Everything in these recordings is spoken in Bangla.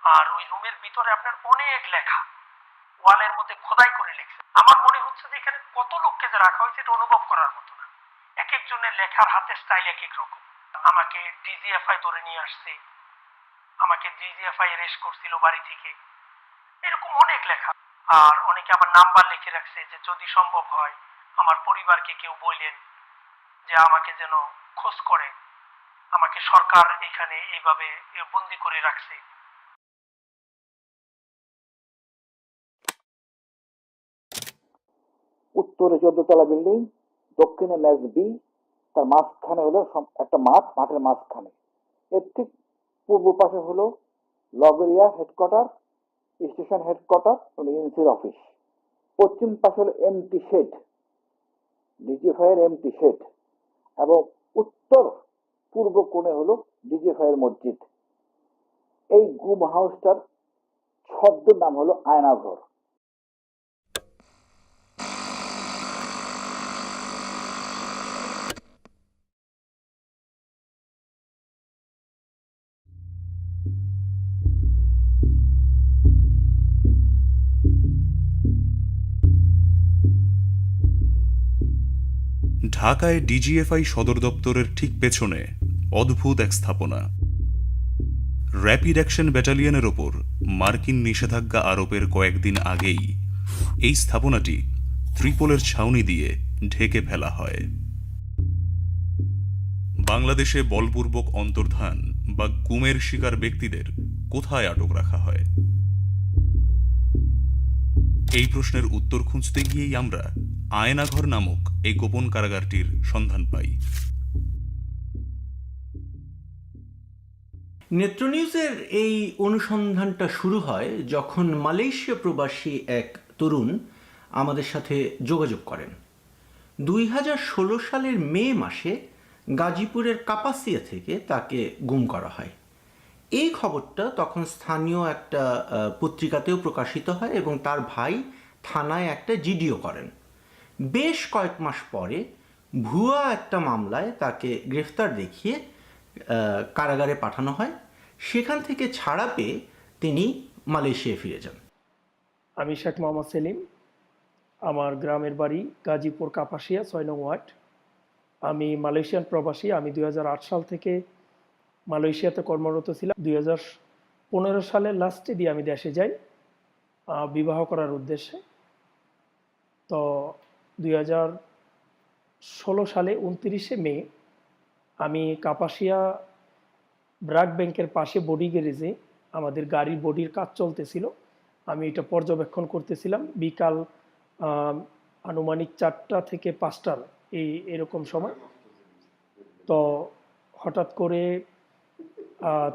আর ওই রুমের ভিতরে আপনার অনেক লেখা, ওয়ালের মধ্যে খোদাই করে লিখছে। আমার মনে হচ্ছে যে এখানে কত লোককে যে রাখা হয়েছে এটা অনুভব করার মতো না। এক একজনের লেখার হাতের স্টাইল এক এক রকম। আমাকে ডিজিএফআই ধরে নিয়ে আসছে, আমাকে ডিজিএফআই অ্যারেস্ট করছিল বাড়ি থেকে, এরকম অনেক লেখা। আর অনেকে আবার নাম্বার লিখে রাখছে যে যদি সম্ভব হয় আমার পরিবারকে কেউ বললেন যে আমাকে যেন খোঁজ করে, আমাকে সরকার এখানে এইভাবে বন্দি করে রাখছে। উত্তরে 14 তলা বিল্ডিং, দক্ষিণে ম্যাচ বি, তার মাঝখানে হলো একটা মাঠ, মাঠের মাঝখানে। এর ঠিক পূর্ব পাশে হলো লগরিয়া হেডকোয়ার্টার, স্টেশন হেডকোয়ার্টার এবং এনসির অফিস। পশ্চিম পাশে হলো এমটি শেড, ডিজিএফআইয়ের এমটি শেড, এবং উত্তর পূর্ব কোণে হলো ডিজিএফআইয়ের মসজিদ। এই গুম হাউসটার ছদ্ম নাম হলো আয়নাঘর। ঢাকায় ডিজিএফআই সদর দপ্তরের ঠিক পেছনে অদ্ভুত এক স্থাপনা। র্যাপিড অ্যাকশন ব্যাটালিয়নের ওপর মার্কিন নিষেধাজ্ঞা আরোপের কয়েকদিন আগেই এই স্থাপনাটি ত্রিপলের ছাউনি দিয়ে ঢেকে ফেলা হয়। বাংলাদেশে বলপূর্বক অন্তর্ধান বা গুমের শিকার ব্যক্তিদের কোথায় আটক রাখা হয়? এই প্রশ্নের উত্তর খুঁজতে গিয়েই আমরা আয়নাঘর নামক এই গোপন কারাগারটির সন্ধান পাই। নেত্র নিউজের এই অনুসন্ধানটা শুরু হয় যখন মালয়েশিয়া প্রবাসী এক তরুণ আমাদের সাথে যোগাযোগ করেন। 2016 সালের মে মাসে গাজীপুরের কাপাসিয়া থেকে তাকে গুম করা হয়। এই খবরটা তখন স্থানীয় একটা পত্রিকাতেও প্রকাশিত হয় এবং তার ভাই থানায় একটা জিডিও করেন। বেশ কয়েক মাস পরে ভুয়া একটা মামলায় তাকে গ্রেফতার দেখিয়ে কারাগারে পাঠানো হয়। সেখান থেকে ছাড়া পেয়ে তিনি মালয়েশিয়ায় ফিরে যান। আমি শেখ মোহাম্মদ সেলিম, আমার গ্রামের বাড়ি গাজীপুর কাপাসিয়া 6 নং ওয়ার্ড। আমি মালয়েশিয়ান প্রবাসী। আমি 2008 সাল থেকে মালয়েশিয়াতে কর্মরত ছিলাম। 2015 সালের লাস্টে দিয়ে আমি দেশে যাই বিবাহ করার উদ্দেশ্যে। তো 2016 সালে 29শে মে আমি কাপাসিয়া ব্রাক ব্যাংকের পাশে বডি গ্যারেজে আমাদের গাড়ির বডির কাজ চলতেছিল। আমি এটা পর্যবেক্ষণ করতেছিলাম বিকাল আনুমানিক 4টা থেকে 5টার এরকম সময়। তো হঠাৎ করে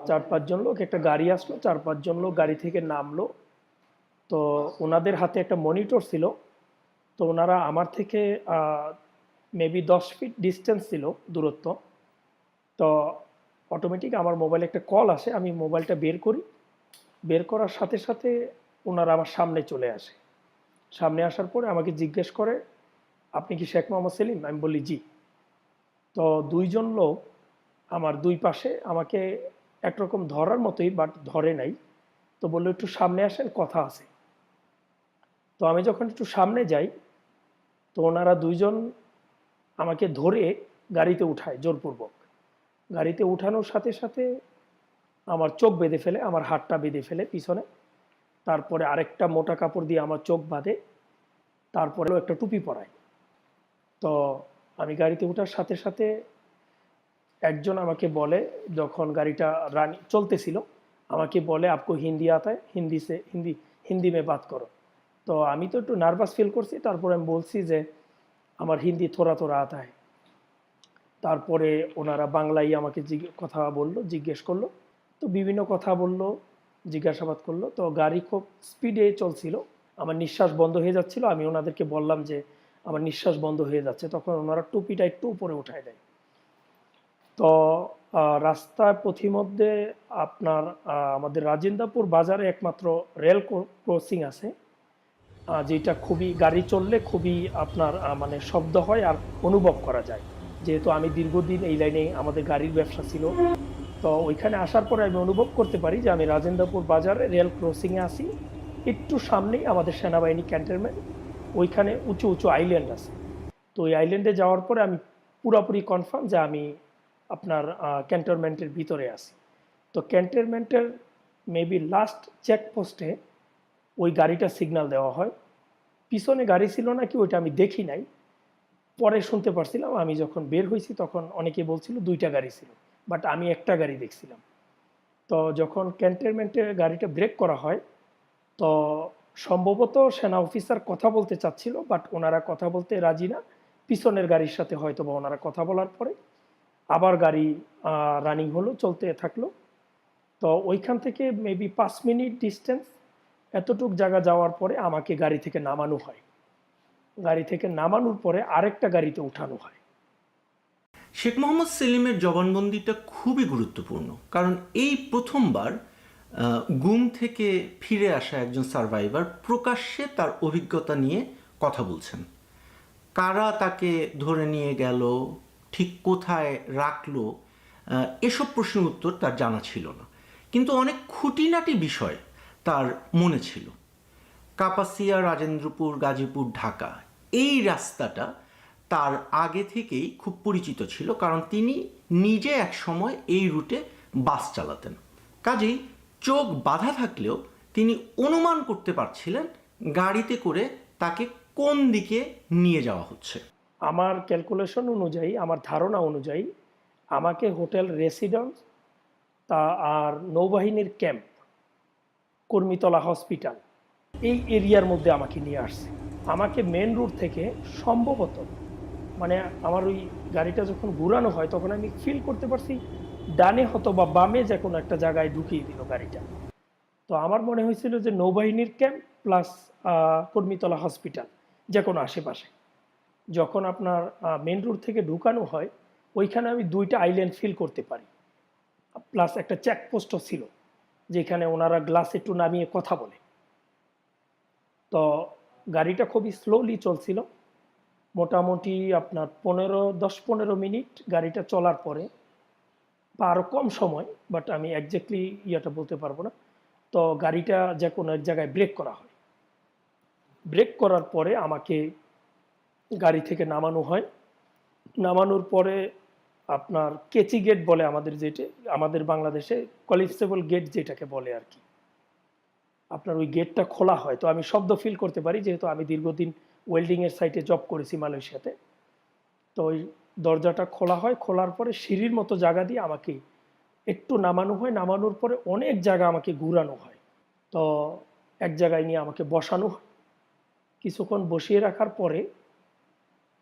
4-5 জন লোক, একটা গাড়ি আসলো, 4-5 জন লোক গাড়ি থেকে নামলো। তো ওনাদের হাতে একটা মনিটর ছিল। তো ওনারা আমার থেকে মেবি 10 ফিট ডিস্টেন্স ছিল দূরত্ব। তো অটোমেটিক আমার মোবাইলে একটা কল আসে। আমি মোবাইলটা বের করি, বের করার সাথে সাথে ওনারা আমার সামনে চলে আসে। সামনে আসার পরে আমাকে জিজ্ঞেস করে, আপনি কি শেখ মোহাম্মদ সেলিম? আমি বলি জি। তো 2 জন লোক আমার দুই পাশে আমাকে একরকম ধরার মতোই, বাট ধরে নাই। তো বললো একটু সামনে আসেন, কথা আছে। তো আমি যখন একটু সামনে যাই, তো ওনারা 2 জন আমাকে ধরে গাড়িতে উঠায় জোরপূর্বক। গাড়িতে উঠানোর সাথে সাথে আমার চোখ বেঁধে ফেলে, আমার হাতটা বেঁধে ফেলে পিছনে। তারপরে আরেকটা মোটা কাপড় দিয়ে আমার চোখ বাঁধে, তারপরেও একটা টুপি পরায়। তো আমি গাড়িতে ওঠার সাথে সাথে একজন আমাকে বলে, যখন গাড়িটা চলতেছিল, আমাকে বলে আপকো হিন্দি আতা হ্যায়? হিন্দি মে বাত করো। তো আমি তো একটু নার্ভাস ফিল করছি। তারপরে আমি বলছি যে আমার হিন্দি থোড়া থোড়া আতা হ্যায়। তারপরে ওনারা বাংলায় আমাকে কথা বললো, জিজ্ঞেস করলো। তো বিভিন্ন কথা বললো, জিজ্ঞাসাবাদ করলো। তো গাড়ি খুব স্পিডে চলছিল, আমার নিঃশ্বাস বন্ধ হয়ে যাচ্ছিল। আমি ওনাদেরকে বললাম যে আমার নিঃশ্বাস বন্ধ হয়ে যাচ্ছে। তখন ওনারা টুপিটা একটু উপরে উঠায় দেয়। তো রাস্তার পথিমধ্যে আপনার আমাদের রাজেন্দ্রপুর বাজারে একমাত্র রেল ক্রসিং আছে, যেটা খুবই গাড়ি চললে খুবই আপনার মানে শব্দ হয় আর অনুভব করা যায়। যেহেতু আমি দীর্ঘদিন এই লাইনে আমাদের গাড়ির ব্যবসা ছিল, তো ওইখানে আসার পরে আমি অনুভব করতে পারি যে আমি রাজেন্দ্রপুর বাজারে রেল ক্রসিংয়ে আসি, একটু সামনেই আমাদের সেনাবাহিনী ক্যান্টনমেন্ট, ওইখানে উঁচু উঁচু আইল্যান্ড আছে। তো ওই আইল্যান্ডে যাওয়ার পরে আমি পুরোপুরি কনফার্ম যে আমি আপনার ক্যান্টনমেন্টের ভিতরে আছি। তো ক্যান্টনমেন্টের মেবি লাস্ট চেকপোস্টে ওই গাড়িটা সিগন্যাল দেওয়া হয়। পিছনে গাড়ি ছিল নাকি ওইটা আমি দেখি নাই, পরে শুনতে পারছিলাম। আমি যখন বের হয়েছি তখন অনেকে বলছিল 2টা গাড়ি ছিল, বাট আমি একটা গাড়ি দেখছিলাম। তো যখন ক্যান্টনমেন্টে গাড়িটা ব্রেক করা হয়, তো সম্ভবত সেনা অফিসার কথা বলতে চাচ্ছিল, বাট ওনারা কথা বলতে রাজি না। পিছনের গাড়ির সাথে হয়তো বা ওনারা কথা বলার পরে আবার গাড়ি রানিং হলো, চলতে থাকলো। তো ওইখান থেকে মেবি 5 মিনিট ডিস্টেন্স, এতটুক জায়গা যাওয়ার পরে আমাকে গাড়ি থেকে নামানো হয়। গাড়ি থেকে নামানোর পরে আরেকটা গাড়িতে উঠানো হয়। শেখ মোহাম্মদ সেলিমের জবানবন্দিটা খুবই গুরুত্বপূর্ণ, কারণ এই প্রথমবার গুম থেকে ফিরে আসা একজন সার্ভাইভার প্রকাশ্যে তার অভিজ্ঞতা নিয়ে কথা বলছেন। কারা তাকে ধরে নিয়ে গেল, ঠিক কোথায় রাখলো, এসব প্রশ্নের উত্তর তার জানা ছিল না, কিন্তু অনেক খুঁটিনাটি বিষয় তার মনে ছিল। কাপাসিয়া, রাজেন্দ্রপুর, গাজীপুর, ঢাকা, এই রাস্তাটা তার আগে থেকেই খুব পরিচিত ছিল, কারণ তিনি নিজে এক সময় এই রুটে বাস চালাতেন। কাজেই চোখ বাঁধা থাকলেও তিনি অনুমান করতে পারছিলেন গাড়িতে করে তাকে কোন দিকে নিয়ে যাওয়া হচ্ছে। আমার ক্যালকুলেশন অনুযায়ী, আমার ধারণা অনুযায়ী আমাকে হোটেল রেসিডেন্স তা আর নৌবাহিনীর ক্যাম্প, কর্মীতলা হসপিটাল, এই এরিয়ার মধ্যে আমাকে নিয়ে আসছে। আমাকে মেন রুট থেকে সম্ভবত, মানে আমার ওই গাড়িটা যখন ঘুরানো হয় তখন আমি ফিল করতে পারছি ডানে হতো বা বামে যে কোনো একটা জায়গায় ঢুকিয়ে দিল গাড়িটা। তো আমার মনে হয়েছিল যে নৌবাহিনীর ক্যাম্প প্লাস কর্মীতলা হসপিটাল, যে কোনো আশেপাশে। যখন আপনার মেন রোড থেকে ঢুকানো হয়, ওইখানে আমি 2টা আইল্যান্ড ফিল করতে পারি, প্লাস একটা চেকপোস্টও ছিল যেখানে ওনারা গ্লাস একটু নামিয়ে কথা বলে। তো গাড়িটা খুবই স্লোলি চলছিল, মোটামুটি আপনার 10-15 মিনিট গাড়িটা চলার পরে, বা আরও কম সময়, বাট আমি একজ্যাক্টলি ইয়েটা বলতে পারবো না। তো গাড়িটা যে কোনো এক জায়গায় ব্রেক করা হয়। ব্রেক করার পরে আমাকে গাড়ি থেকে নামানো হয়। নামানোর পরে আপনার কেচি গেট বলে আমাদের, যেটা আমাদের বাংলাদেশে কলিপসেবল গেট যেটাকে বলে আর কি, আপনার ওই গেটটা খোলা হয়। তো আমি শব্দ ফিল করতে পারি, যেহেতু আমি দীর্ঘদিন ওয়েল্ডিংয়ের সাইটে জব করেছি মালয়েশিয়াতে। তো ওই দরজাটা খোলা হয়, খোলার পরে সিঁড়ির মতো জায়গা দিয়ে আমাকে একটু নামানো হয়। নামানোর পরে অনেক জায়গা আমাকে ঘুরানো হয়। তো এক জায়গায় নিয়ে আমাকে বসানো হয়। কিছুক্ষণ বসিয়ে রাখার পরে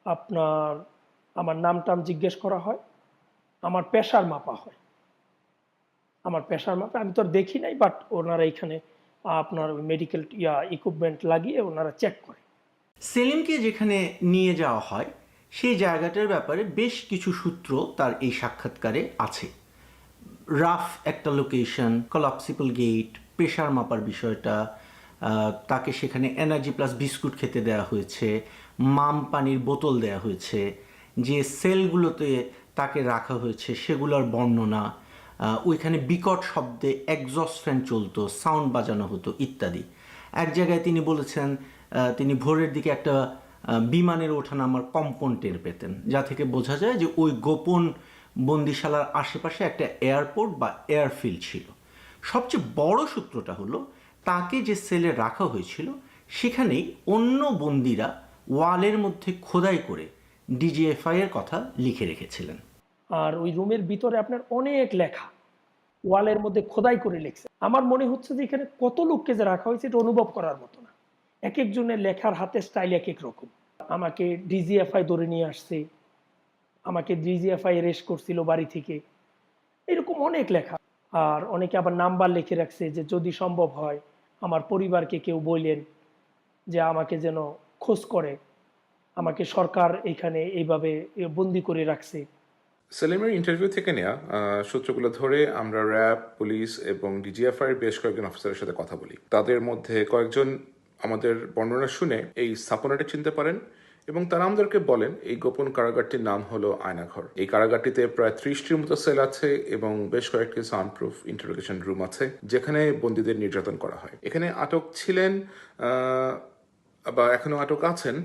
আপনার আমার নাম টাম জিজ্ঞেস করা হয়, আমার প্রেশার মাপা হয়। আমার প্রেশার মাপা আমি তো আর দেখি নাই, বাট ওনারা এখানে আপনার মেডিকেল ইকুইপমেন্ট লাগিয়ে ওনারা চেক করে। সেলিমকে যেখানে নিয়ে যাওয়া হয় সেই জায়গাটার ব্যাপারে বেশ কিছু সূত্র তার এই সাক্ষাৎকারে আছে। রাফ একটা লোকেশন, কলাপসিবল গেট, প্রেশার মাপার বিষয়টা, তাকে সেখানে এনার্জি প্লাস বিস্কুট খেতে দেওয়া হয়েছে, মাম পানির বোতল দেওয়া হয়েছে, যে সেলগুলোতে তাকে রাখা হয়েছে সেগুলোর বর্ণনা, ওইখানে বিকট শব্দে এক্সস্ট ফ্যান চলতো, সাউন্ড বাজানো হতো ইত্যাদি। এক জায়গায় তিনি বলেছেন তিনি ভোরের দিকে একটা বিমানের ওঠানামার কম্পন টের পেতেন, যা থেকে বোঝা যায় যে ওই গোপন বন্দিশালার আশেপাশে একটা এয়ারপোর্ট বা এয়ারফিল্ড ছিল। সবচেয়ে বড় সূত্রটা হলো তাকে যে সেলে রাখা হয়েছিল সেখানেই অন্য বন্দিরা ওয়ালের মধ্যে খোদাই করে ডিজিএফআই এর কথা লিখে রেখেছিলেন। আর ওই রুমের ভিতরে আপনার অনেক লেখা ওয়ালের মধ্যে খোদাই করে লিখছে। আমার মনে হচ্ছে যে এখানে কত লোককে যে রাখা হয়েছে এটা অনুভব করার মতো না। এক একজনের লেখার হাতের স্টাইল এক এক রকম। আমাকে ডিজিএফআই ধরে নিয়ে আসছে, আমাকে ডিজিএফআই অ্যারেস্ট করছিল বাড়ি থেকে, এরকম অনেক লেখা। আর অনেকে আবার নাম্বার লিখে রাখছে যে যদি সম্ভব হয় আমার পরিবারকে কেউ বললেন যে আমাকে যেন খোঁজ করে, আমাকে সরকার এখানে এইভাবে বন্দি করে রাখছে। সেলিমের ইন্টারভিউ থেকে নেওয়া সূত্রগুলো ধরে আমরা র্যাব, পুলিশ এবং ডিজিএফআই এর বেশ কয়েকজন অফিসারের সাথে কথা বলি। তাদের মধ্যে কয়েকজন আমাদের বর্ণনা শুনে এই স্থাপনাটা চিনতে পারেন এবং তারা আমাদেরকে বলেন এই গোপন কারাগারটির নাম হলো আয়নাঘর। এই কারাগারটিতে প্রায় 30টির মতো সেল আছে এবং বেশ কয়েকটি সাউন্ড প্রুফ ইন্টারোগেশন রুম আছে যেখানে বন্দীদের নির্যাতন করা হয়। এখানে আটক ছিলেন বা এখনো আটক আছেন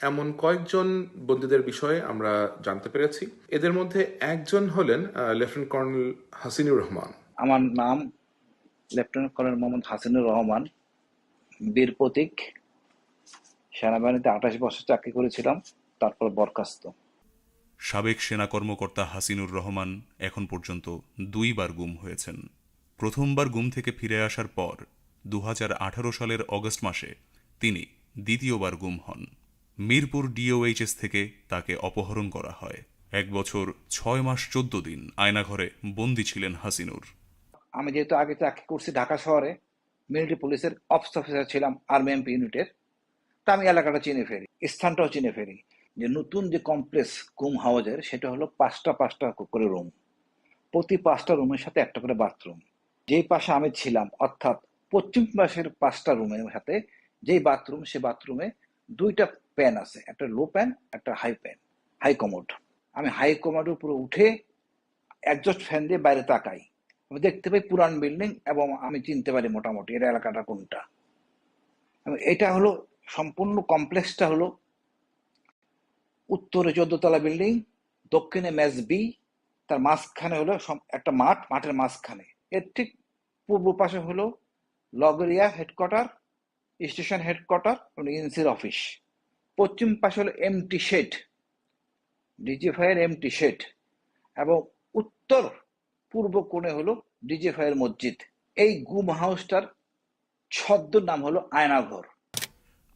এমন কয়েকজন বন্দীদের বিষয়ে আমরা জানতে পেরেছি। এদের মধ্যে একজন হলেন লেফটেন্যান্ট কর্নেল হাসিনুর রহমান। আমার নাম লেফটেন্যান্ট কর্নেল মোহাম্মদ হাসিনুর রহমান, বীর প্রতীক। সেনাবাহিনীতে 28 বছর চাকরি করেছিলাম, তারপর বরখাস্ত। সাবেক সেনা কর্মকর্তা হাসিনুর রহমান এখন পর্যন্ত 2 বার গুম হয়েছেন। প্রথমবার গুম থেকে ফিরে আসার পর 2018 সালের অগস্ট মাসে তিনি দ্বিতীয়বার গুম হন। মিরপুর ডিওএইচএস থেকে তাকে অপহরণ করা হয়। 1 বছর 6 মাস 14 দিন আয়নাঘরে বন্দী ছিলেন হাসিনুর। আমি যেহেতু আগে চাকরি করছি ঢাকা শহরে, মিলিটারি পুলিশের অফিস অফিসার ছিলাম আর্মি এমপি ইউনিটের, তা আমি এলাকাটা চিনে ফেলি, স্থানটাও চিনে ফেলি। যে নতুন যে কমপ্লেক্স গুম হাউজের, সেটা হলো 5টা করে রুম, প্রতি 5টা রুমের সাথে একটা করে বাথরুম। যেই পাশে আমি ছিলাম, অর্থাৎ পশ্চিম পাশের 5টা রুমের সাথে যেই বাথরুম, সে বাথরুমে 2টা প্যান আছে, একটা লো প্যান, একটা হাই প্যান, হাই কমোড। আমি হাই কমোডের উপরে উঠে একজস্ট ফ্যান দিয়ে বাইরে তাকাই, আমি দেখতে পাই পুরান বিল্ডিং এবং আমি চিনতে পারি মোটামুটি এর এলাকাটা কোনটা। এটা হলো সম্পূর্ণ কমপ্লেক্সটা হলো উত্তরে 14তলা বিল্ডিং, দক্ষিণে মেজ বি, তার মাঝখানে হলো একটা মাঠ, মাঠের মাঝখানে এর ঠিক পূর্ব পাশে হলো লগরিয়া হেডকোয়ার্টার, স্টেশন হেডকোয়ার্টার এবং এনসির অফিস। পশ্চিম পাশে হলো এমটি শেড, ডিজিএফআই এর এমটি শেড, এবং উত্তর পূর্ব কোণে হলো ডিজিএফআই এর মসজিদ। এই গুম হাউসটার ছদ্ম নাম হলো আয়নাঘর।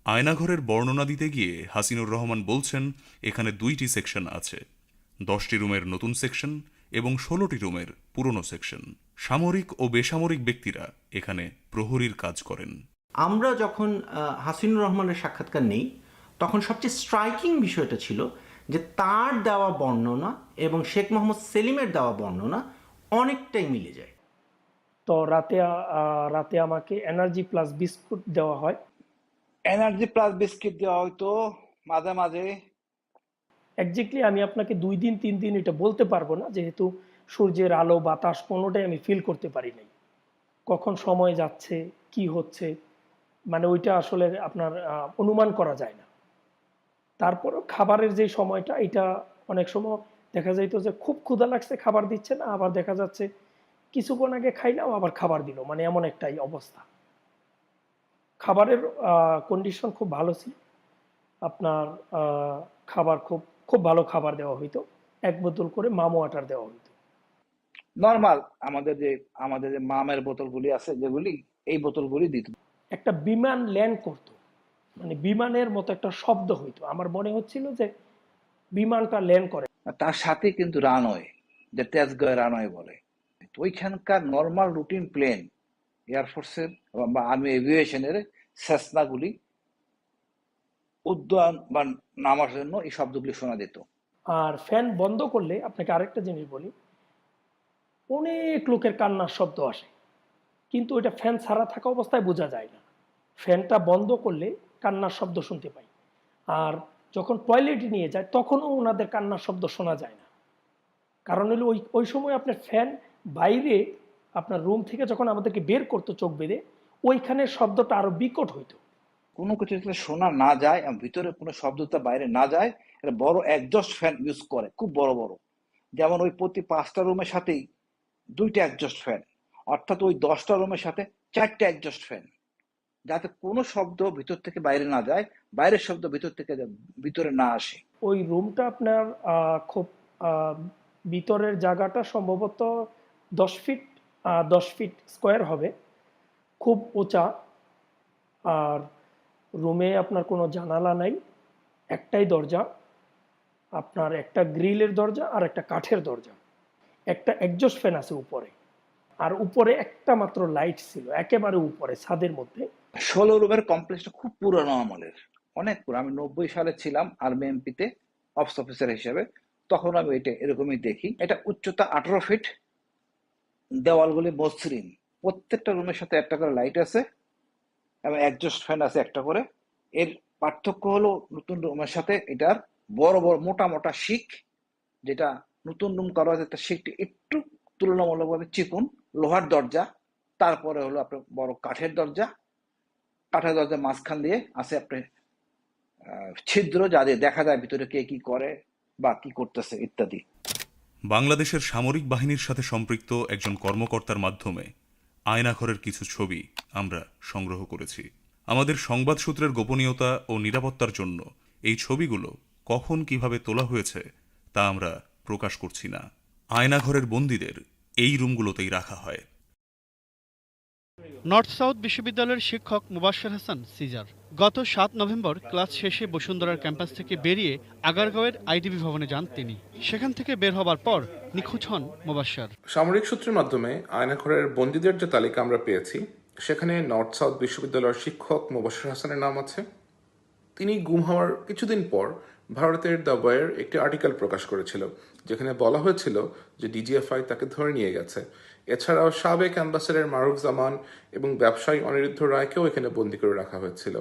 আয়নাঘরের বর্ণনা দিতে গিয়ে হাসিনুর রহমান বলছেন, এখানে 2টি সেকশন আছে, 10টি রুমের নতুন সেকশন এবং 16টি রুমের পুরনো সেকশন। সামরিক ও বেসামরিক ব্যক্তিরা এখানে প্রহরীর কাজ করেন। আমরা যখন হাসিনুর রহমানের সাক্ষাৎকার নেই, তখন সবচেয়ে স্ট্রাইকিং বিষয়টা ছিল যে তার দেওয়া বর্ণনা এবং শেখ মোহাম্মদ সেলিমের দেওয়া বর্ণনা অনেকটাই মিলে যায়। তো রাতে আমাকে এনার্জি প্লাস বিস্কুট দেওয়া হয়। এনার্জি প্লাস বিস্কিট দেওয়া হয়তো মাঝে মাঝে। একজ্যাক্টলি আমি আপনাকে 2 দিন 3 দিন এটা বলতে পারবো না, যেহেতু সূর্যের আলো বাতাস কোনোটাই আমি ফিল করতে পারি নাই। কখন সময় যাচ্ছে, কি হচ্ছে, মানে ওইটা আসলে আপনার অনুমান করা যায় না। তারপরও খাবারের যে সময়টা, এটা অনেক সময় দেখা যাইতো যে খুব ক্ষুধা লাগছে, খাবার দিচ্ছে না, আবার দেখা যাচ্ছে কিছুক্ষণ আগে খাইলাম আবার খাবার দিল, মানে এমন একটাই অবস্থা। খাবারের কন্ডিশন খুব ভালো ছিল। আপনার খাবার খুব ভালো খাবার দেওয়া হইতো, 1 বোতল করে মাম ওয়াটার দেওয়া হইতো। নর্মাল আমাদের যে মামের বোতলগুলি আছে, যেগুলি, এই বোতলগুলি দিত। একটা বিমান ল্যান্ড করতো, মানে বিমানের মতো একটা শব্দ হইতো, আমার মনে হচ্ছিল যে বিমানটা ল্যান্ড করে। তার সাথে কিন্তু রানওয়ে, যে তেজগাঁও রানওয়ে বলে, তো ওইখানকার নর্মাল রুটিন প্লেন, এয়ারফোর্সের বা আর্মি এভিয়েশনের সেসনাগুলি উদ্যয়ন বা নামার জন্য এই শব্দগুলি শোনা যেত। আর ফ্যান বন্ধ করলে, আপনাকে আরেকটা জিনিস বলি, অনেক লোকের কান্নার শব্দ আসে, কিন্তু ওইটা ফ্যান ছাড়া থাকা অবস্থায় বোঝা যায় না। ফ্যানটা বন্ধ করলে কান্নার শব্দ শুনতে পাই। আর যখন টয়লেটে নিয়ে যায় তখনও ওনাদের কান্নার শব্দ শোনা যায় না। কারণ হলো ওই সময় আপনার ফ্যান বাইরে, আপনার রুম থেকে যখন আমাদেরকে বের করতো চোখ বেঁধে, ওইখানের শব্দটা আরো বিকট হইতো। কোনো কিছু যাতে শোনা না যায় এবং ভিতরে কোনো শব্দটা বাইরে না যায়, এটা বড় একজস্ট ফ্যান ইউজ করে, খুব বড় বড়। যেমন ওই প্রতি 5টা রুমের সাথেই 2টা একজস্ট ফ্যান, অর্থাৎ ওই 10টা রুমের সাথে 4টা একজস্ট ফ্যান, যাতে কোনো শব্দ ভিতর থেকে বাইরে না যায়, বাইরের শব্দ ভিতর থেকে ভিতরে না আসে। ওই রুমটা আপনার খুব ভিতরের জায়গাটা সম্ভবত 10 ফিট স্কোয়ার হবে, খুব উঁচা। আর রুমে আপনার কোনো জানালা নাই, একটাই দরজা, আপনার একটা গ্রিলের দরজা আর একটা কাঠের দরজা, একটা এক্সজস্ট ফ্যান আছে উপরে, আর উপরে একটা মাত্র লাইট ছিল একেবারে উপরে ছাদের মধ্যে। 16 রুমের কমপ্লেক্সটা খুব পুরানো আমলের, অনেক পুরো। আমি 90 সালে ছিলাম আর্মি এমপিতে অফিস অফিসার হিসেবে, তখন আমি এটা এরকমই দেখি। এটা উচ্চতা 18 ফিট, দেওয়ালগুলি মসৃণ, প্রত্যেকটা রুমের সাথে একটা করে লাইট আছে এবং একজস্ট ফ্যান আছে একটা করে। এর পার্থক্য হলো নতুন রুমের সাথে এটার বড় বড় মোটা মোটা শিক, যেটা নতুন রুম করা হয়েছে একটা শিকটি একটু তুলনামূলকভাবে চিকন, লোহার দরজা, তারপরে হলো আপনার বড় কাঠের দরজা, কাঠের দরজার মাঝখান দিয়ে আছে আপনার ছিদ্র, যা দিয়ে দেখা যায় ভিতরে কে কি করে বা কি করতেছে ইত্যাদি। বাংলাদেশের সামরিক বাহিনীর সাথে সম্পৃক্ত একজন কর্মকর্তার মাধ্যমে আয়নাঘরের কিছু ছবি আমরা সংগ্রহ করেছি। আমাদের সংবাদ সূত্রের গোপনীয়তা ও নিরাপত্তার জন্য এই ছবিগুলো কখন কিভাবে তোলা হয়েছে তা আমরা প্রকাশ করছি না। আয়নাঘরের বন্দীদের এই রুমগুলোতেই রাখা হয়। নর্থ সাউথ বিশ্ববিদ্যালয়ের শিক্ষক মুবাশ্বের হাসান সিজার গত ৭ নভেম্বর ক্লাস শেষে বসুন্ধরার ক্যাম্পাস থেকে বেরিয়ে আগারগাঁওয়ের আইডিবি ভবনে যান তিনি। সেখান থেকে বের হবার পর নিখোঁজ হন মুবাশ্বের। সামরিক সূত্রের মাধ্যমে আয়নাঘরের বন্দীদের যে তালিকা আমরা পেয়েছি, সেখানে নর্থ সাউথ বিশ্ববিদ্যালয়ের শিক্ষক মুবাশ্বের হাসানের নাম আছে। তিনি গুম হওয়ার কিছুদিন পর ভারতের দ্য ওয়্যার একটি আর্টিকেল প্রকাশ করেছিল, যেখানে বলা হয়েছিল যে ডিজিএফআই তাকে ধরে নিয়ে গেছে। এছাড়াও সাবেক অ্যাম্বাসেডর মারুফ জামান এবং ব্যবসায়ী অনিরুদ্ধ রায়কেও এখানে বন্দী করে রাখা হয়েছিল।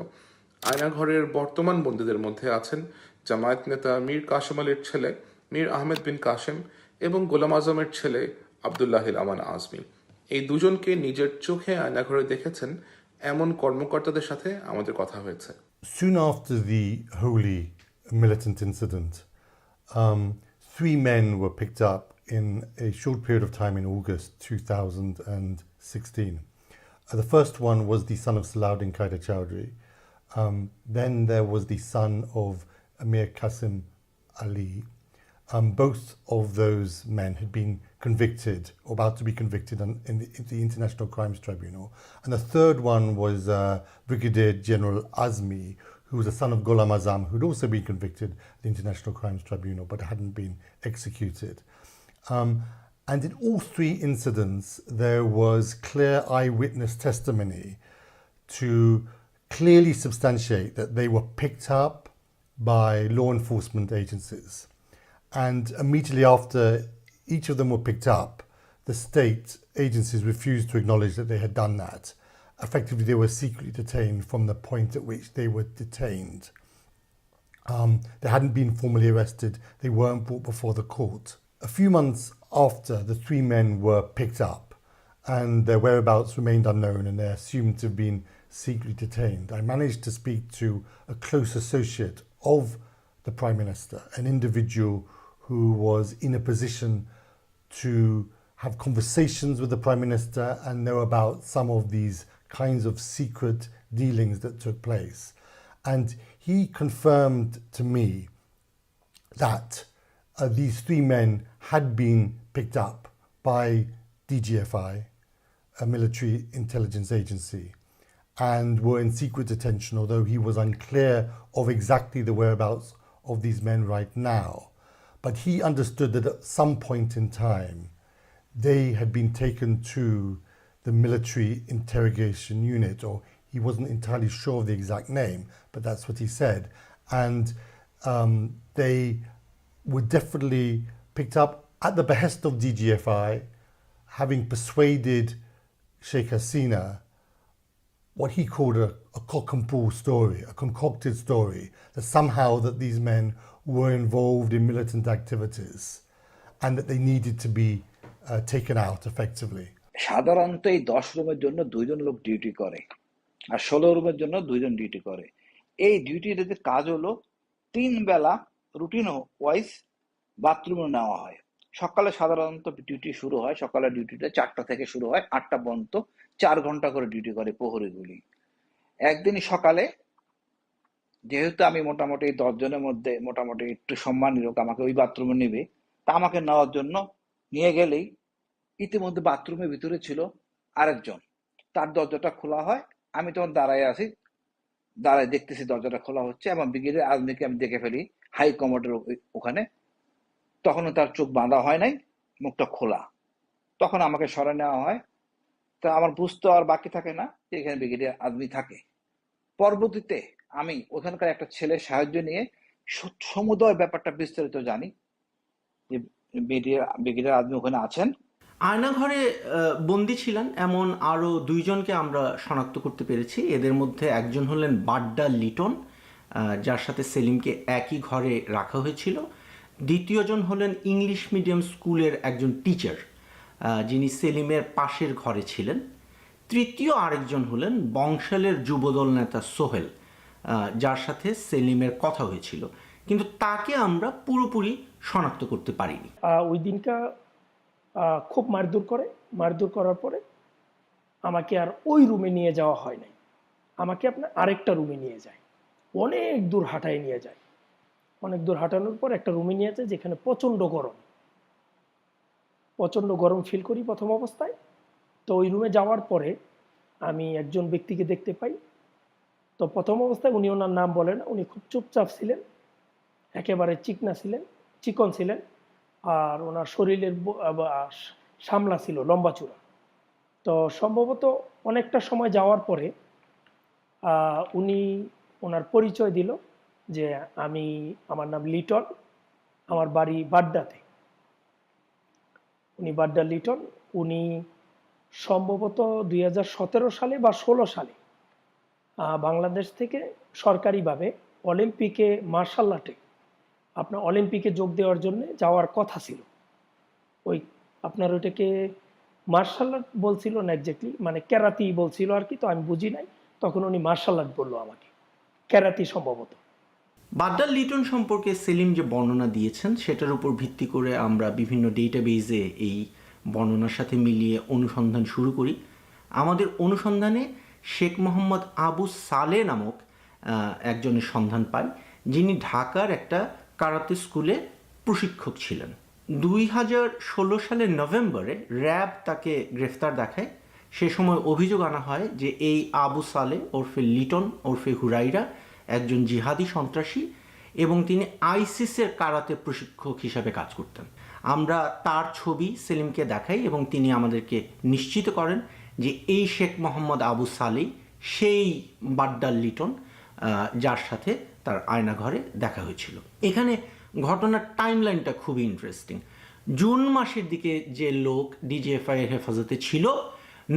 আয়নাঘরের বর্তমান বন্দীদের মধ্যে আছেন জামায়াত নেতা মীর কাসেম আলীর ছেলে মীর আহমেদ বিন কাসেম এবং গোলাম আজমের ছেলে আবদুল্লাহিল আমান আজমি। এই দুজনকে নিজের চোখে আয়নাঘরে দেখেছেন এমন কর্মকর্তাদের সাথে আমাদের কথা হয়েছে। Soon after the Holy militant incident, 3 men were picked up in a short period of time in August 2016. The first one was the son of Salahuddin Qaeda Chowdhury. Then there was the son of Amir Qasim Ali. Both of those men had been convicted, or about to be convicted in the International Crimes Tribunal. And the third one was Brigadier General Azmi, who was the son of Ghulam Azam, who'd also been convicted at the International Crimes Tribunal, but hadn't been executed. And in all 3 incidents, there was clear eyewitness testimony to clearly substantiate that they were picked up by law enforcement agencies. And immediately after each of them were picked up, the state agencies refused to acknowledge that they had done that. Effectively, they were secretly detained from the point at which they were detained. They hadn't been formally arrested. They weren't brought before the court. A few months after the 3 men were picked up and their whereabouts remained unknown and they're assumed to have been secretly detained, I managed to speak to a close associate of the Prime Minister, an individual who was in a position to have conversations with the Prime Minister and know about some of these kinds of secret dealings that took place. And he confirmed to me that these 3 men had been picked up by DGFI, a military intelligence agency, and were in secret detention, although he was unclear of exactly the whereabouts of these men right now. But he understood that at some point in time, they had been taken to the military interrogation unit, or he wasn't entirely sure of the exact name, but that's what he said. And they were definitely picked up at the behest of DGFI, having persuaded Sheikh Hasina what he called a cock and bull story, a concocted story, that somehow that these men were involved in militant activities and that they needed to be taken out effectively. সাধারণত এই 10 রুমের জন্য 2 জন লোক ডিউটি করে, আর 16 রুমের জন্য 2 জন ডিউটি করে। এই ডিউটির কাজ হলো 3 বেলা রুটিন ওয়াইজ বাথরুমে নেওয়া হয়। সকালে সাধারণত ডিউটি শুরু হয়, সকালের ডিউটিটা 4টা থেকে শুরু হয়, 8টা পর্যন্ত 4 ঘন্টা করে ডিউটি করে প্রহরীগুলি। একদিন সকালে, যেহেতু আমি মোটামুটি 10 জনের মধ্যে মোটামুটি একটু সম্মানী লোক, আমাকে ওই বাথরুমে নেবে, তা আমাকে নেওয়ার জন্য নিয়ে গেলেই ইতিমধ্যে বাথরুমের ভিতরে ছিল আরেকজন। তার দরজাটা খোলা হয়, আমি তখন দাঁড়ায় আছি, দাঁড়ায় দেখতেছি দরজাটা খোলা হচ্ছে, এবং ব্রিগেডিয়ার আজমিকে আমি দেখে ফেলি হাই কমান্ডের ওখানে। তখনও তার চোখ বাঁধা হয় নাই, মুখটা খোলা। তখন আমাকে সরে নেওয়া হয়। তা আমার বুঝতে আর বাকি থাকে না যে এখানে ব্রিগেডিয়ার আজমি থাকে। পরবর্তীতে আমি ওখানকার একটা ছেলের সাহায্য নিয়ে সমুদয় ব্যাপারটা বিস্তারিত জানি যে ব্রিগেডিয়ার আজমি ওখানে আছেন। আয়নাঘরে বন্দী ছিলেন এমন আরও 2 জনকে আমরা শনাক্ত করতে পেরেছি। এদের মধ্যে একজন হলেন বাড্ডা লিটন, যার সাথে সেলিমকে একই ঘরে রাখা হয়েছিল। দ্বিতীয়জন হলেন ইংলিশ মিডিয়াম স্কুলের একজন টিচার, যিনি সেলিমের পাশের ঘরে ছিলেন। তৃতীয় আরেকজন হলেন বংশালের যুবদল নেতা সোহেল, যার সাথে সেলিমের কথা হয়েছিল, কিন্তু তাকে আমরা পুরোপুরি শনাক্ত করতে পারিনি। ওই দিনকা খুব মারধর করার পরে আমাকে আর ওই রুমে নিয়ে যাওয়া হয় নাই, আমাকে আপনার আরেকটা রুমে নিয়ে যায়, অনেক দূর হাঁটায় নিয়ে যায়। অনেক দূর হাঁটানোর পর একটা রুমে নিয়ে যায় যেখানে প্রচণ্ড গরম ফিল করি প্রথম অবস্থায়। তো ওই রুমে যাওয়ার পরে আমি একজন ব্যক্তিকে দেখতে পাই। তো প্রথম অবস্থায় উনি ওনার নাম বলেন, উনি খুব চুপচাপ ছিলেন, একেবারে চিকন ছিলেন, আর ওনার শরীরের সামলা ছিল, লম্বা চূড়া। তো সম্ভবত অনেকটা সময় যাওয়ার পরে উনি ওনার পরিচয় দিল যে আমার নাম লিটন, আমার বাড়ি বাড্ডাতে। উনি বাড্ডা লিটন। উনি সম্ভবত 2017 সালে বা 16 সালে বাংলাদেশ থেকে সরকারিভাবে অলিম্পিকে মার্শাল আর্টে অলিম্পিকে যোগ দেওয়ার জন্য যাওয়ার কথা ছিল। ওই আপনার ওইটাকে মার্শাল আর্ট বলছিল না এক্স্যাক্টলি, মানে ক্যারাতি বলছিল আর কি, তো আমি বুঝি নাই। তখন উনি মার্শাল আর্ট বললো আমাকে, ক্যারাতি সম্ভবত। বাড্ডা লিটন সম্পর্কে সেলিম যে বর্ণনা দিয়েছেন সেটার উপর ভিত্তি করে আমরা বিভিন্ন ডেটাবেজে এই বর্ণনার সাথে মিলিয়ে অনুসন্ধান শুরু করি। আমাদের অনুসন্ধানে শেখ মোহাম্মদ আবু সালে নামক একজনের সন্ধান পাই, যিনি ঢাকার একটা কারাতে স্কুলে প্রশিক্ষক ছিলেন। 2016 সালের নভেম্বরে র্যাব তাকে গ্রেফতার দেখায়। সে সময় অভিযোগ আনা হয় যে এই আবু সালে ওরফে লিটন ওরফে হুরাইরা একজন জিহাদি সন্ত্রাসী এবং তিনি আইসিসের কারাতে প্রশিক্ষক হিসাবে কাজ করতেন। আমরা তার ছবি সেলিমকে দেখাই এবং তিনি আমাদেরকে নিশ্চিত করেন যে এই শেখ মোহাম্মদ আবু সালেই সেই বাড্ডা লিটন যার সাথে তার আয়নাঘরে দেখা হয়েছিল। এখানে ঘটনার টাইমলাইনটা খুবই ইন্টারেস্টিং। জুন মাসের দিকে যে লোক ডিজিএফআই এর হেফাজতে ছিল,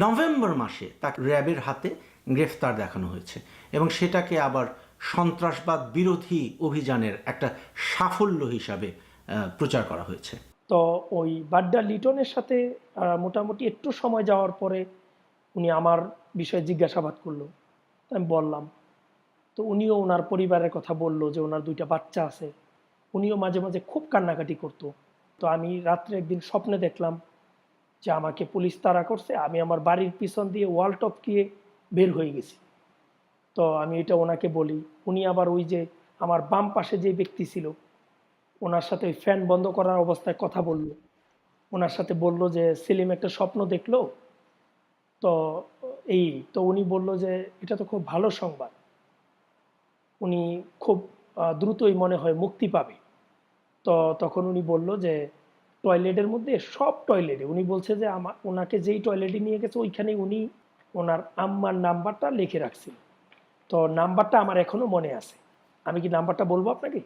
নভেম্বর মাসে তাকে র্যাবের হাতে গ্রেফতার দেখানো হয়েছে এবং সেটাকে আবার সন্ত্রাসবাদ বিরোধী অভিযানের একটা সাফল্য হিসাবে প্রচার করা হয়েছে। তো ওই বাড্ডা লিটনের সাথে মোটামুটি একটু সময় যাওয়ার পরে উনি আমার বিষয়ে জিজ্ঞাসাবাদ করলো। আমি বললাম, তো উনিও ওনার পরিবারের কথা বললো যে ওনার 2টা বাচ্চা আছে। উনিও মাঝে মাঝে খুব কান্নাকাটি করতো। তো আমি রাত্রে একদিন স্বপ্নে দেখলাম যে আমাকে পুলিশ তাড়া করছে, আমি আমার বাড়ির পিছন দিয়ে ওয়াল টপকিয়ে বের হয়ে গেছি। তো আমি এটা ওনাকে বলি। উনি আবার ওই যে আমার বাম পাশে যে ব্যক্তি ছিল ওনার সাথে ওই ফ্যান বন্ধ করার অবস্থায় কথা বলল। ওনার সাথে বলল যে সেলিম একটা স্বপ্ন দেখলো, তো তো উনি বলল যে এটা তো খুব ভালো সংবাদ, উনি খুব দ্রুতই মনে হয় মুক্তি পাবে। তো তখন উনি বলল যে টয়লেটের মধ্যে সব টয়লেটে, উনি বলছে যে ওনাকে যেই টয়লেটে নিয়ে গেছে ওইখানে উনি ওনার আম্মার নাম্বারটা লিখে রাখছিল। তো নাম্বারটা আমার এখনো মনে আছে। আমি কি নাম্বারটা বলবো আপনাকে?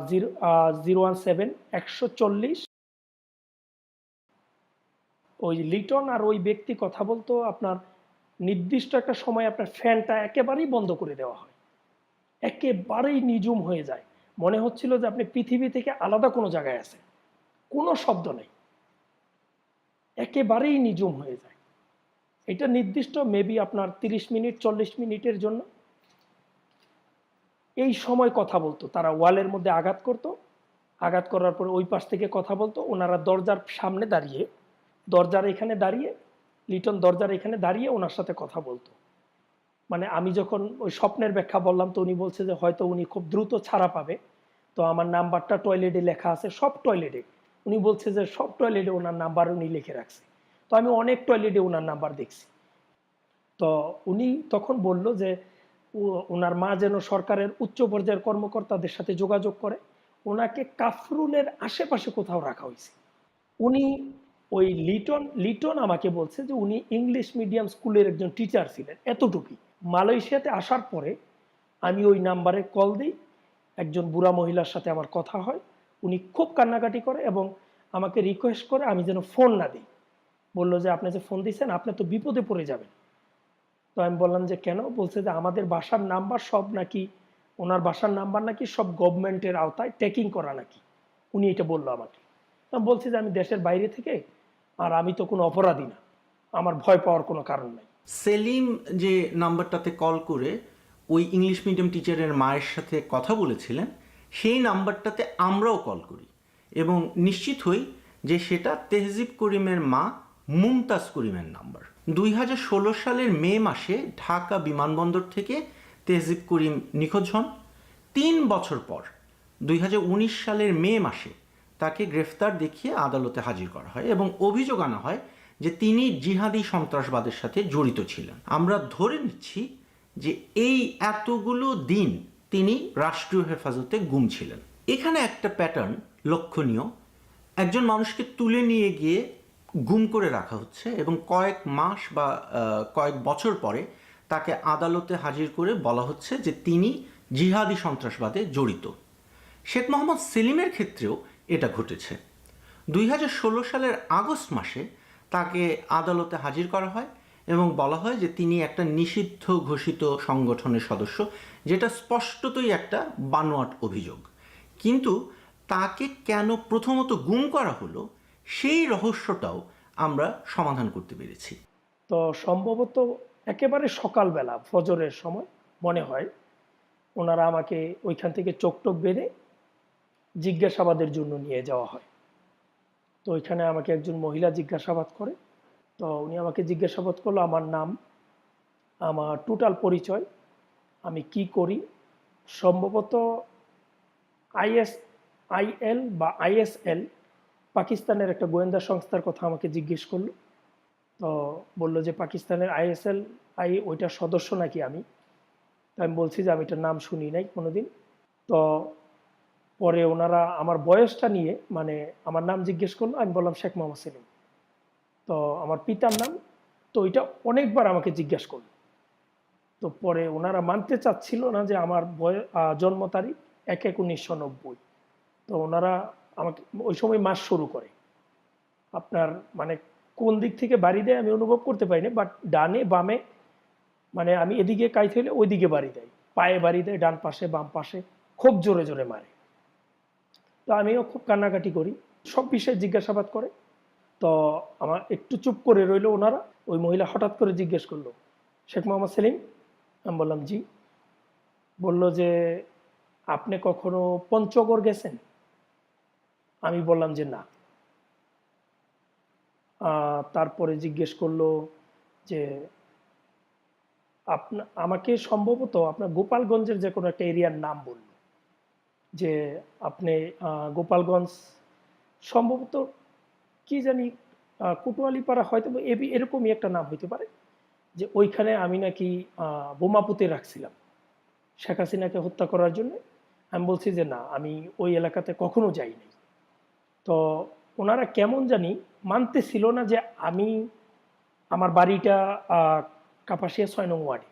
017-140। ওই লিটন আর ওই ব্যক্তি কথা বলতো, আপনার নির্দিষ্ট একটা সময় আপনার ফ্যানটা একেবারেই বন্ধ করে দেওয়া হয়, একেবারেই নিঝুম হয়ে যায়, মনে হচ্ছিল যে আপনি পৃথিবী থেকে আলাদা কোনো জায়গায় আছেন, কোনো শব্দ নেই, একেবারেই নিঝুম হয়ে যায়। এটা নির্দিষ্ট মেবি আপনার 30 মিনিট 40 মিনিটের জন্য এই সময় কথা বলতো। তারা ওয়ালের মধ্যে আঘাত করতো, আঘাত করার পরে ওই পাশ থেকে কথা বলতো। ওনারা দরজার সামনে দাঁড়িয়ে, লিটন দরজার এখানে দাঁড়িয়ে ওনার সাথে কথা বলতো। মানে আমি যখন ওই স্বপ্নের ব্যাখ্যা বললাম, তো উনি বলছে যে হয়তো উনি খুব দ্রুত ছাড়া পাবে। তো আমার নাম্বারটা টয়লেটে লেখা আছে, সব টয়লেটে। উনি বলছে যে সব টয়লেটে ওনার নাম্বার উনি লিখে রাখছে। তো আমি অনেক টয়লেটে ওনার নাম্বার দেখছি। তো উনি তখন বলল যে ওনার মা যেন সরকারের উচ্চ পর্যায়ের কর্মকর্তাদের সাথে যোগাযোগ করে, ওনাকে কাফরুলের আশেপাশে কোথাও রাখা হয়েছে। উনি ওই লিটন আমাকে বলছে যে উনি ইংলিশ মিডিয়াম স্কুলের একজন টিচার ছিলেন, এতটুকুই। মালয়েশিয়াতে আসার পরে আমি ওই নাম্বারে কল দিই, একজন বুড়া মহিলার সাথে আমার কথা হয়। উনি খুব কান্নাকাটি করে এবং আমাকে রিকোয়েস্ট করে আমি যেন ফোন না দিই। বললো যে আপনি যে ফোন দিয়েছেন আপনি তো বিপদে পড়ে যাবেন। তো আমি বললাম যে কেন? বলছে যে আমাদের বাসার নাম্বার সব নাকি, ওনার বাসার নাম্বার নাকি সব গভর্নমেন্টের আওতায় ট্যাকিং করা নাকি। উনি এটা বললো আমাকে। তো আমি বলছি যে আমি দেশের বাইরে থেকে, আর আমি তো কোনো অপরাধী না, আমার ভয় পাওয়ার কোনো কারণ নাই। সেলিম যে নাম্বারটাতে কল করে ওই ইংলিশ মিডিয়াম টিচারের মায়ের সাথে কথা বলেছিলেন, সেই নাম্বারটাতে আমরাও কল করি এবং নিশ্চিত হই যে সেটা তেহজিব করিমের মা মুমতাজ করিমের নাম্বার। 2016 সালের মে মাসে ঢাকা বিমানবন্দর থেকে তেহজিব করিম নিখোঁজ হন। 3 বছর পর 2019 সালের মে মাসে তাকে গ্রেফতার দেখিয়ে আদালতে হাজির করা হয় এবং অভিযোগ আনা হয় যে তিনি জিহাদি সন্ত্রাসবাদের সাথে জড়িত ছিলেন। আমরা ধরে নিচ্ছি যে এই এতগুলো দিন তিনি রাষ্ট্রীয় হেফাজতে গুম ছিলেন। এখানে একটা প্যাটার্ন লক্ষণীয়। একজন মানুষকে তুলে নিয়ে গিয়ে গুম করে রাখা হচ্ছে এবং কয়েক মাস বা কয়েক বছর পরে তাকে আদালতে হাজির করে বলা হচ্ছে যে তিনি জিহাদি সন্ত্রাসবাদে জড়িত। শেখ মোহাম্মদ সেলিমের ক্ষেত্রেও এটা ঘটেছে। 2016 সালের আগস্ট মাসে তাকে আদালতে হাজির করা হয় এবং বলা হয় যে তিনি একটা নিষিদ্ধ ঘোষিত সংগঠনের সদস্য, যেটা স্পষ্টতই একটা বানোয়াট অভিযোগ। কিন্তু তাকে কেন প্রথমত গুম করা হলো সেই রহস্যটাও আমরা সমাধান করতে পেরেছি। তো সম্ভবত একেবারে সকালবেলা ফজরের সময় মনে হয় ওনারা আমাকে ওইখান থেকে চোখ টোক বেঁধে জিজ্ঞাসাবাদের জন্য নিয়ে যাওয়া হয়। তো ওইখানে আমাকে একজন মহিলা জিজ্ঞাসাবাদ করে। তো উনি আমাকে জিজ্ঞাসাবাদ করলো আমার নাম, আমার টোটাল পরিচয়, আমি কি করি। সম্ভবত ISIL বা ISL পাকিস্তানের একটা গোয়েন্দা সংস্থার কথা আমাকে জিজ্ঞেস করলো। তো বললো যে পাকিস্তানের ISL ওইটার সদস্য নাকি আমি। তো আমি বলছি যে আমি এটার নাম শুনি নাই কোনোদিন। তো পরে ওনারা আমার বয়সটা নিয়ে, মানে আমার নাম জিজ্ঞেস করলো, আমি বললাম শেখ মোহাম্মদ সেলিম। তো আমার পিতার নাম, তো ওইটা অনেকবার আমাকে জিজ্ঞাসা করলো। তো পরে ওনারা মানতে চাচ্ছিল না যে আমার জন্ম তারিখ 1/1/1990। তো ওনারা আমাকে ওই সময় মাস শুরু করে, আপনার মানে কোন দিক থেকে বাড়ি দেয় আমি অনুভব করতে পারিনি, বাট ডানে বামে, মানে আমি এদিকে কাইতে হলে ওইদিকে বাড়ি দেয়, পায়ে বাড়ি দেয়, ডান পাশে বাম পাশে, খুব জোরে জোরে মারে। তো আমিও খুব কান্নাকাটি করি, সব বিষয়ে জিজ্ঞাসাবাদ করে। তো আমার একটু চুপ করে রইল ওনারা। ওই মহিলা হঠাৎ করে জিজ্ঞেস করলো, শেখ মোহাম্মদ সেলিম? আমি বললাম জি। বলল যে আপনি কখনো পঞ্চগড় গেছেন? আমি বললাম যে না। তারপরে জিজ্ঞেস করলো যে আমাকে সম্ভবত আপনার গোপালগঞ্জের যে কোনো একটা এরিয়ার নাম বলল, যে আপনি গোপালগঞ্জ সম্ভবত কি জানি কোতোয়ালিপাড়া হয়তো এরকমই একটা নাম হইতে পারে, যে ওইখানে আমি নাকি বোমা পুঁতে রাখছিলাম শেখ হাসিনাকে হত্যা করার জন্য। আমি বলছি যে না, আমি ওই এলাকাতে কখনো যাইনি। তো ওনারা কেমন জানি মানতেছিল না যে আমি, আমার বাড়িটা কাপাসিয়া 6 নং ওয়ার্ডে।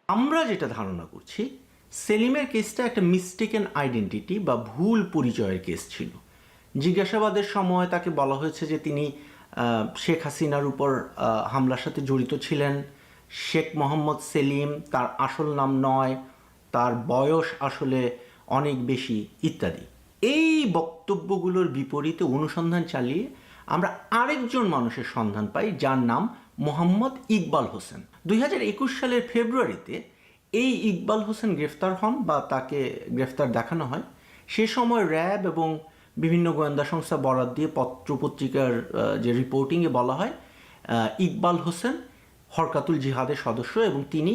আমরা যেটা ধারণা করছি, সেলিমের কেসটা একটা মিস্টেকেন আইডেন্টিটি বা ভুল পরিচয়ের কেস ছিল। জিজ্ঞাসাবাদের সময় তাকে বলা হয়েছে যে তিনি শেখ হাসিনার উপর হামলার সাথে জড়িত ছিলেন। শেখ মোহাম্মদ সেলিম তার আসল নাম নয়, তার বয়স আসলে অনেক বেশি ইত্যাদি। এই বক্তব্যগুলোর বিপরীতে অনুসন্ধান চালিয়ে আমরা আরেকজন মানুষের সন্ধান পাই যার নাম মোহাম্মদ ইকবাল হোসেন। 2021 সালের ফেব্রুয়ারিতে এই ইকবাল হোসেন গ্রেফতার হন বা তাকে গ্রেফতার দেখানো হয়। সে সময় র্যাব এবং বিভিন্ন গোয়েন্দা সংস্থা বরাত দিয়ে পত্রপত্রিকার যে রিপোর্টিংয়ে বলা হয় ইকবাল হোসেন হরকাতুল জিহাদের সদস্য এবং তিনি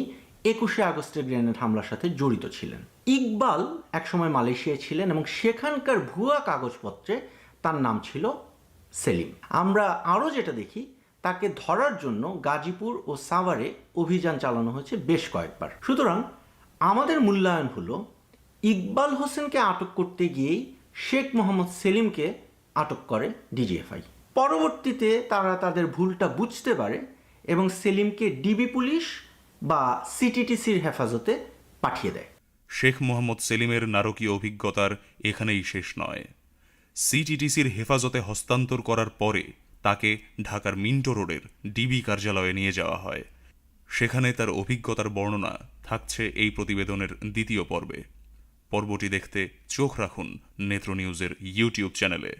21শে আগস্টের গ্রেনেড হামলার সাথে জড়িত ছিলেন। ইকবাল একসময় মালয়েশিয়ায় ছিলেন এবং সেখানকার ভুয়া কাগজপত্রে তার নাম ছিল সেলিম। আমরা আরও যেটা দেখি, তাকে ধরার জন্য গাজীপুর ও সাভারে অভিযান চালানো হয়েছে বেশ কয়েকবার। সুতরাং আমাদের মূল্যায়ন হলো ইকবাল হোসেনকে আটক করতে গিয়েই শেখ মোহাম্মদ সেলিমকে আটক করে ডিজিএফআই। পরবর্তীতে তারা তাদের ভুলটা বুঝতে পারে এবং সেলিমকে ডিবি পুলিশ বা সিটিটিসির হেফাজতে পাঠিয়ে দেয়। শেখ মোহাম্মদ সেলিমের নারকীয় অভিজ্ঞতার এখানেই শেষ নয়। সিটিটিসির হেফাজতে হস্তান্তর করার পরে তাকে ঢাকার মিন্টো রোডের ডিবি কার্যালয়ে নিয়ে যাওয়া হয়। সেখানে তার অভিজ্ঞতার বর্ণনা থাকছে এই প্রতিবেদনের দ্বিতীয় পর্বে। পর্বটি দেখতে চোখ রাখুন নেত্র নিউজের ইউটিউব চ্যানেলে।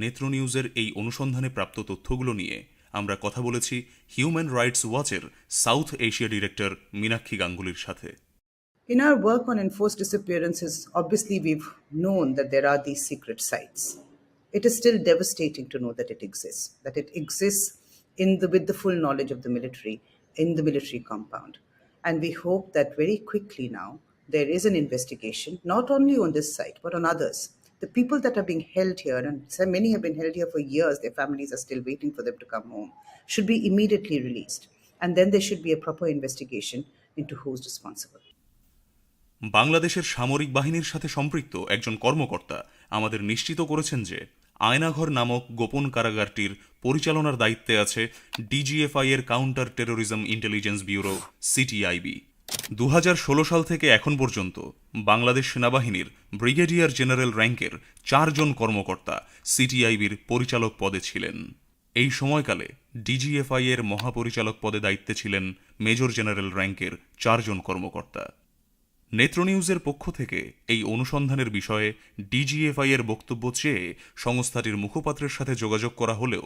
নেত্র নিউজের এই অনুসন্ধানে প্রাপ্ত তথ্যগুলো নিয়ে আমরা কথা বলেছি হিউম্যান রাইটস ওয়াচের সাউথ এশিয়া ডিরেক্টর মীনাক্ষী গাঙ্গুলির সাথে। In our work on enforced disappearances, obviously we've known that there are these secret sites. It is still devastating to know that it exists with the full knowledge of the military, in the military compound. And we hope that very quickly now, there is an investigation, not only on this site, but on others. The people that are being held here, and so many have been held here for years, their families are still waiting for them to come home, should be immediately released. And then there should be a proper investigation into who's responsible. বাংলাদেশের সামরিক বাহিনীর সাথে সম্পৃক্ত একজন কর্মকর্তা আমাদের নিশ্চিত করেছেন যে আয়নাঘর নামক গোপন কারাগারটির পরিচালনার দায়িত্বে আছে ডিজিএফআই এর counter terrorism intelligence bureau CTIB. 2016 সাল থেকে এখন পর্যন্ত বাংলাদেশ সেনাবাহিনীর ব্রিগেডিয়ার জেনারেল র্যাঙ্কের 4 জন কর্মকর্তা সিটিআইবির পরিচালক পদে ছিলেন। এই সময়কালে ডিজিএফআই এর মহাপরিচালক পদে দায়িত্বে ছিলেন মেজর জেনারেল র্যাঙ্কের 4 জন কর্মকর্তা। নেত্র নিউজের পক্ষ থেকে এই অনুসন্ধানের বিষয়ে ডিজিএফআই এর বক্তব্য চেয়ে সংস্থাটির মুখপাত্রের সাথে যোগাযোগ করা হলেও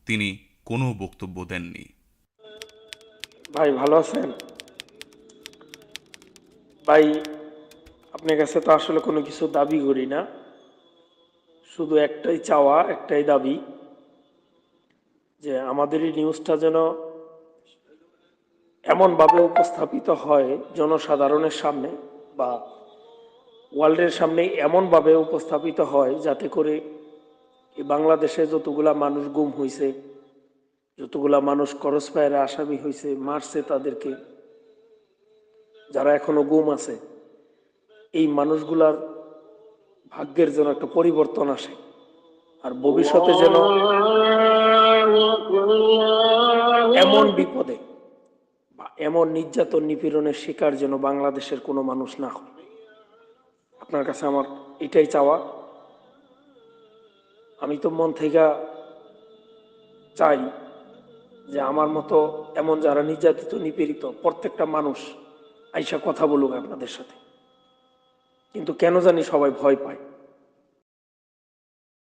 তিনি কোনো বক্তব্য দেননি। ভাই ভালো আছেন? ভাই আপনার কাছে তো আসলে কোনো কিছু দাবি করি না, শুধু একটাই চাওয়া, একটাই দাবি, যে আমাদের এই নিউজটা যেন এমনভাবে উপস্থাপিত হয় জনসাধারণের সামনে বা ওয়ার্ল্ডের সামনে, এমনভাবে উপস্থাপিত হয় যাতে করে এই বাংলাদেশে যতগুলা মানুষ গুম হয়েছে, যতগুলা মানুষ ক্রস ফায়ারে আসামি হয়েছে, মারছে তাদেরকে, যারা এখনো গুম আছে, এই মানুষগুলার ভাগ্যের যেন একটা পরিবর্তন আসে, আর ভবিষ্যতে যেন এমন বিপদে বা এমন নির্যাতন নিপীড়নের শিকার যেন বাংলাদেশের কোনো মানুষ না হয়। আপনার কাছে আমার এটাই চাওয়া। আমি তো মন থেকে চাই যে আমার মতো এমন যারা নির্যাতিত নিপীড়িত প্রত্যেকটা মানুষ আইসা কথা বলুক আপনাদের সাথে, কিন্তু কেন জানি সবাই ভয় পায়।